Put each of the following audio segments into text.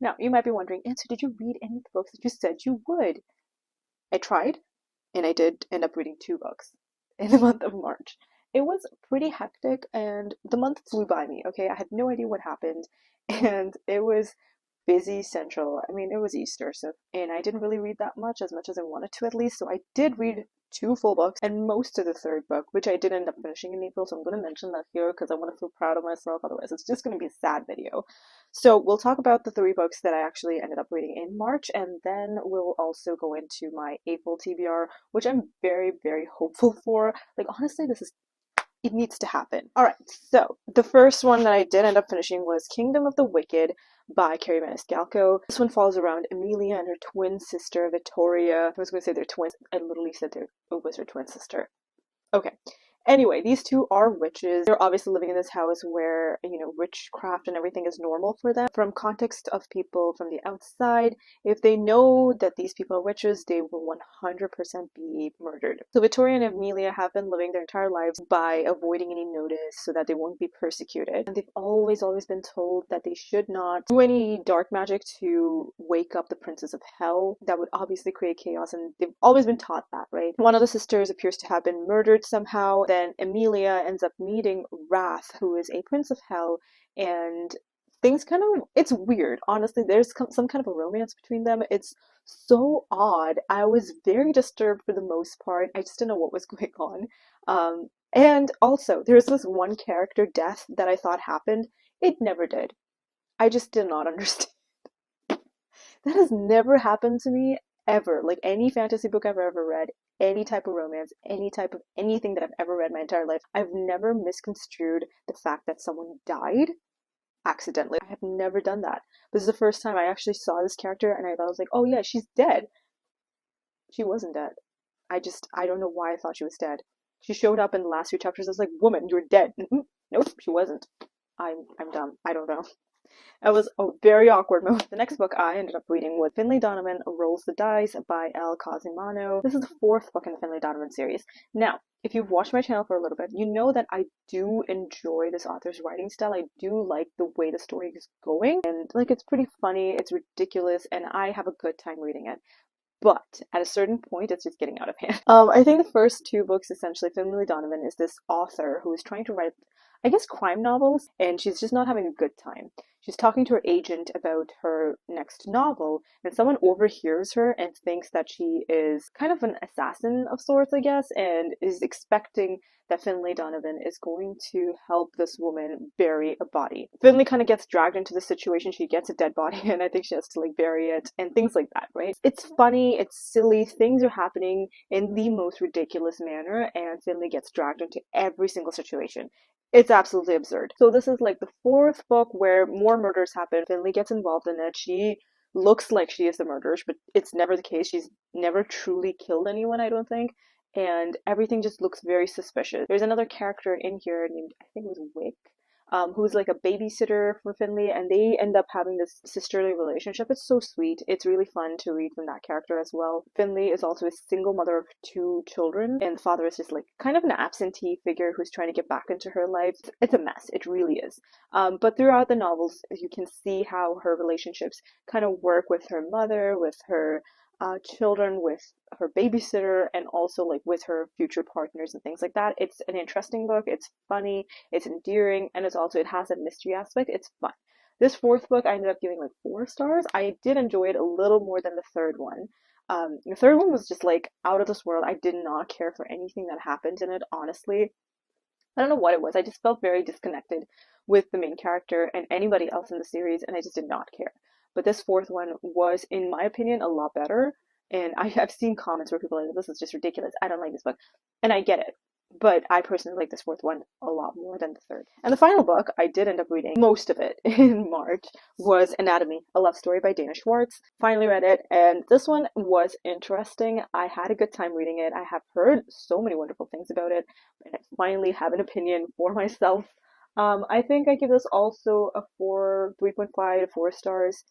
Now, you might be wondering, Ansu, did you read any of the books that you said you would? I tried, and I did end up reading two books in the month of March. It was pretty hectic, and the month flew by me, okay? I had no idea what happened, and it was busy central. I mean, it was Easter, so, and I didn't really read that much as I wanted to at least, so I did read two full books and most of the third book, which I did end up finishing in April, so I'm going to mention that here because I want to feel proud of myself, otherwise it's just going to be a sad video. So we'll talk about the three books that I actually ended up reading in March, and then we'll also go into my April TBR, which I'm very, very hopeful for. Like, honestly, it needs to happen. Alright, so the first one that I did end up finishing was Kingdom of the Wicked by Carrie Maniscalco. This one follows around Emilia and her twin sister, Vittoria. I was going to say they're twins. I literally said it was her twin sister. Okay. Anyway, these two are witches. They're obviously living in this house where, you know, witchcraft and everything is normal for them. From context of people from the outside, if they know that these people are witches, they will 100% be murdered. So Victoria and Amelia have been living their entire lives by avoiding any notice so that they won't be persecuted. And they've always been told that they should not do any dark magic to wake up the princes of hell. That would obviously create chaos, and they've always been taught that, right? One of the sisters appears to have been murdered somehow. Then Emilia ends up meeting Wrath, who is a prince of hell, and things kind of, it's weird, honestly. There's some kind of a romance between them. It's so odd. I was very disturbed for the most part. I just didn't know what was going on. And also, there's this one character death that I thought happened. It never did. I just did not understand. That has never happened to me ever. Like, any fantasy book I've ever read, any type of romance, any type of anything that I've ever read my entire life, I've never misconstrued the fact that someone died accidentally. I have never done that. This is the first time I actually saw this character and I thought, I was like, oh yeah, she's dead. She wasn't dead. I don't know why I thought she was dead. She showed up in the last few chapters. I was like, woman, you're dead. Nope, she wasn't. I'm dumb. I don't know. It was a very awkward moment. The next book I ended up reading was Finlay Donovan Rolls the Dice by El Cosimano. This is the fourth book in the Finlay Donovan series. Now, if you've watched my channel for a little bit, you know that I do enjoy this author's writing style. I do like the way the story is going, and like, it's pretty funny, it's ridiculous, and I have a good time reading it. But at a certain point, it's just getting out of hand. I think the first two books, essentially, Finlay Donovan is this author who is trying to write, I guess, crime novels, and she's just not having a good time. She's talking to her agent about her next novel, and someone overhears her and thinks that she is kind of an assassin of sorts, I guess, and is expecting that Finlay Donovan is going to help this woman bury a body. Finlay kind of gets dragged into the situation. She gets a dead body, and I think she has to like bury it and things like that, right? It's funny, it's silly, things are happening in the most ridiculous manner, and Finlay gets dragged into every single situation. It's absolutely absurd. So this is like the fourth book where more murders happen. Finlay gets involved in it. She looks like she is the murderer, but it's never the case. She's never truly killed anyone, I don't think. And everything just looks very suspicious. There's another character in here named, I think it was Wick, who's like a babysitter for Finlay, and they end up having this sisterly relationship. It's so sweet. It's really fun to read from that character as well. Finlay is also a single mother of two children, and the father is just like kind of an absentee figure who's trying to get back into her life. It's a mess. It really is. But throughout the novels, you can see how her relationships kind of work with her mother, with her children, with her babysitter, and also like with her future partners and things like that. It's an interesting book. It's funny, it's endearing, and it has a mystery aspect. It's fun. This fourth book I ended up giving like 4 stars. I did enjoy it a little more than the third one. The third one was just like out of this world. I did not care for anything that happened in it, honestly. I don't know what it was. I just felt very disconnected with the main character and anybody else in the series, and I just did not care. But this fourth one was, in my opinion, a lot better. And I've seen comments where people are like, this is just ridiculous. I don't like this book. And I get it. But I personally like this fourth one a lot more than the third. And the final book, I did end up reading most of it in March, was Anatomy, a love story by Dana Schwartz. Finally read it, and this one was interesting. I had a good time reading it. I have heard so many wonderful things about it, and I finally have an opinion for myself. I think I give this also a 3.5 to 4 stars.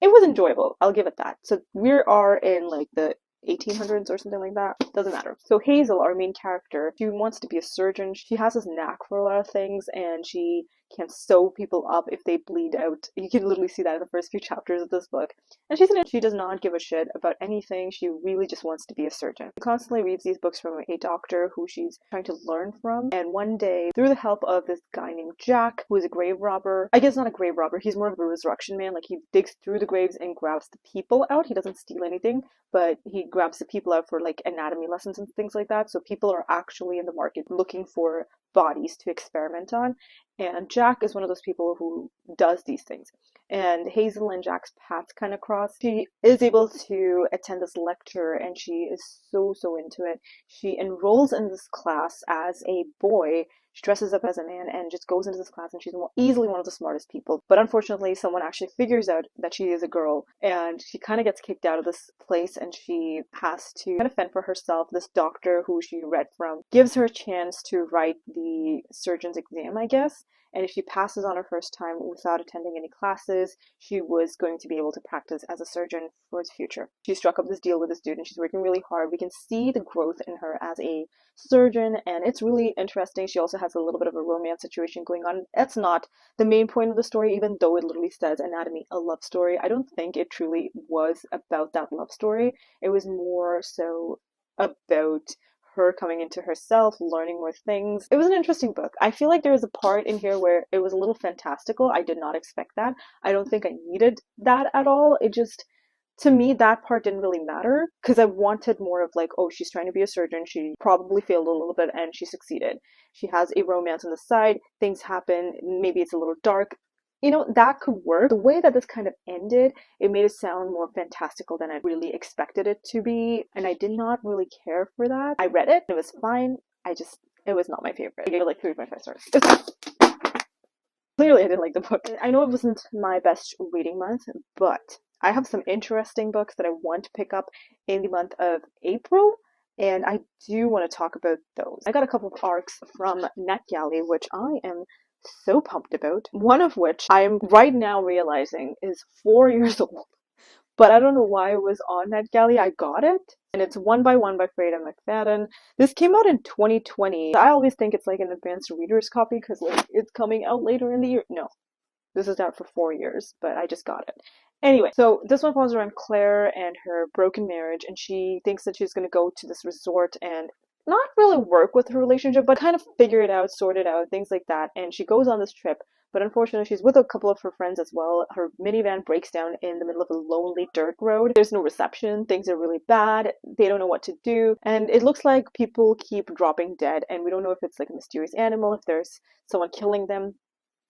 It was enjoyable, I'll give it that. So we are in like the 1800s or something like that. Doesn't matter. So Hazel, our main character, she wants to be a surgeon. She has this knack for a lot of things, and she can sew people up if they bleed out. You can literally see that in the first few chapters of this book. And she does not give a shit about anything. She really just wants to be a surgeon. She constantly reads these books from a doctor who she's trying to learn from. And one day, through the help of this guy named Jack, who is a grave robber, I guess not a grave robber, he's more of a resurrection man. Like, he digs through the graves and grabs the people out. He doesn't steal anything, but he grabs the people out for like anatomy lessons and things like that. So people are actually in the market looking for bodies to experiment on. And Jack is one of those people who does these things. And Hazel and Jack's paths kind of cross. She is able to attend this lecture and she is so into it. She enrolls in this class as a boy. She dresses up as a man and just goes into this class, and she's easily one of the smartest people. But unfortunately, someone actually figures out that she is a girl, and she kind of gets kicked out of this place, and she has to kind of fend for herself. This doctor who she read from gives her a chance to write the surgeon's exam, I guess. And if she passes on her first time without attending any classes, she was going to be able to practice as a surgeon for the future. She struck up this deal with this dude, and she's working really hard. We can see the growth in her as a surgeon, and it's really interesting. She also has a little bit of a romance situation going on. That's not the main point of the story, even though it literally says Anatomy, a love story. I don't think it truly was about that love story. It was more so about her coming into herself, learning more things. It was an interesting book. I feel like there was a part in here where it was a little fantastical. I did not expect that. I don't think I needed that at all. It just, to me, that part didn't really matter because I wanted more of like, oh, she's trying to be a surgeon. She probably failed a little bit and she succeeded. She has a romance on the side. Things happen. Maybe it's a little dark. You know, that could work. The way that this kind of ended, it made it sound more fantastical than I really expected it to be, and I did not really care for that. I read it, it was fine. It was not my favorite. I gave it like 3.5 stars. Clearly I didn't like the book. I know it wasn't my best reading month, but I have some interesting books that I want to pick up in the month of April, and I do want to talk about those. I got a couple of arcs from NetGalley, which I am so pumped about. One of which I'm right now realizing is 4 years old. But I don't know why it was on NetGalley. I got it. And it's One by One by Freda McFadden. This came out in 2020. I always think it's like an advanced reader's copy because like it's coming out later in the year. No. This is out for 4 years, but I just got it. Anyway, so this one falls around Claire and her broken marriage, and she thinks that she's going to go to this resort and not really work with her relationship, but kind of figure it out, sort it out, things like that. And she goes on this trip, but unfortunately she's with a couple of her friends as well. Her minivan breaks down in the middle of a lonely dirt road. There's no reception, things are really bad, they don't know what to do, and it looks like people keep dropping dead, and we don't know if it's like a mysterious animal, if there's someone killing them.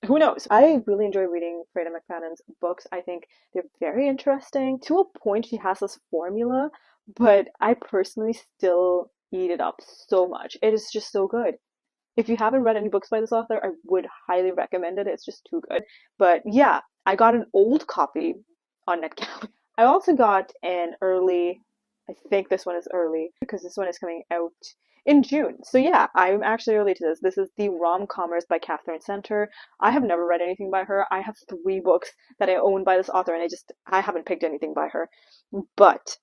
Who knows? I really enjoy reading Freda McFadden's books. I think they're very interesting. To a point, she has this formula, but I personally still eat it up so much. It is just so good. If you haven't read any books by this author, I would highly recommend it. It's just too good. But yeah, I got an old copy on NetGalley. I also got an early, I think this one is early, because this one is coming out in June. So yeah, I'm actually early to this. This is The Rom-Commers by Catherine Center. I have never read anything by her. I have 3 books that I own by this author, and I haven't picked anything by her. But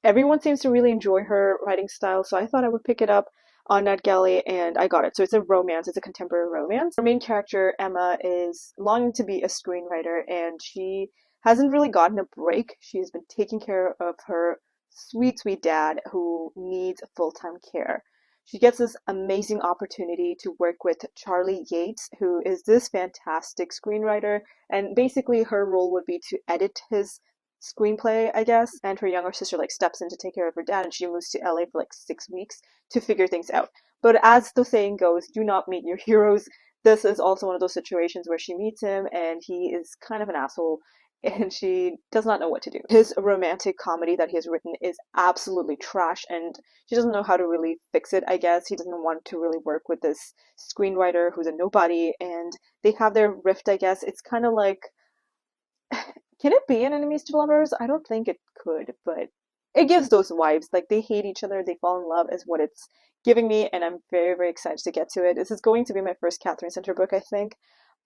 everyone seems to really enjoy her writing style, so I thought I would pick it up on NetGalley, and I got it. So it's a romance. It's a contemporary romance. Our main character, Emma, is longing to be a screenwriter, and she hasn't really gotten a break. She's been taking care of her sweet dad who needs full-time care. She gets this amazing opportunity to work with Charlie Yates, who is this fantastic screenwriter, and basically her role would be to edit his screenplay, I guess, and her younger sister like steps in to take care of her dad, and she moves to LA for like 6 weeks to figure things out. But as the saying goes, do not meet your heroes. This is also one of those situations where she meets him and he is kind of an asshole and she does not know what to do. His romantic comedy that he has written is absolutely trash, and she doesn't know how to really fix it, I guess. He doesn't want to really work with this screenwriter who's a nobody, and they have their rift, I guess. It's kind of like, can it be an enemies to lovers? I don't think it could, but it gives those vibes. Like, they hate each other, they fall in love is what it's giving me, and I'm very excited to get to it. This is going to be my first Catherine Center book, I think,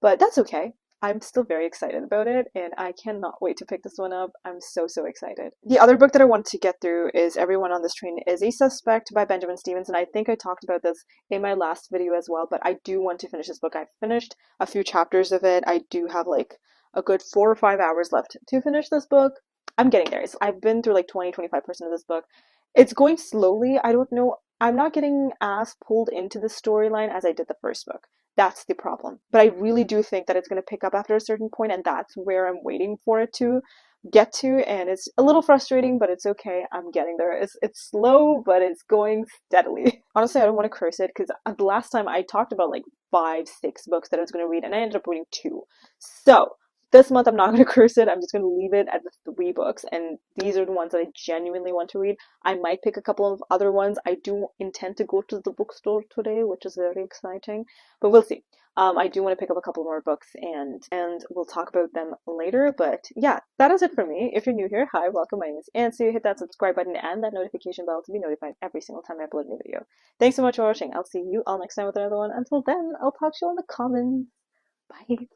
but that's okay. I'm still very excited about it, and I cannot wait to pick this one up. I'm so, so excited. The other book that I want to get through is Everyone on This Train is a Suspect by Benjamin Stevens, and I think I talked about this in my last video as well, but I do want to finish this book. I've finished a few chapters of it. I do have like a good 4 or 5 hours left to finish this book. I'm getting there. I've been through like 20-25% of this book. It's going slowly. I don't know. I'm not getting as pulled into the storyline as I did the first book. That's the problem. But I really do think that it's going to pick up after a certain point, and that's where I'm waiting for it to get to. And it's a little frustrating, but it's okay. I'm getting there. It's slow, but it's going steadily. Honestly, I don't want to curse it because the last time I talked about like 5, 6 books that I was going to read, and I ended up reading 2. So this month I'm not going to curse it. I'm just going to leave it at the 3 books, and these are the ones that I genuinely want to read. I might pick a couple of other ones. I do intend to go to the bookstore today, which is very exciting, but we'll see. I do want to pick up a couple more books, and we'll talk about them later. But yeah, that is it for me. If you're new here, hi, welcome. My name is Ansu. Hit that subscribe button and that notification bell to be notified every single time I upload a new video. Thanks so much for watching. I'll see you all next time with another one. Until then, I'll talk to you in the comments. Bye.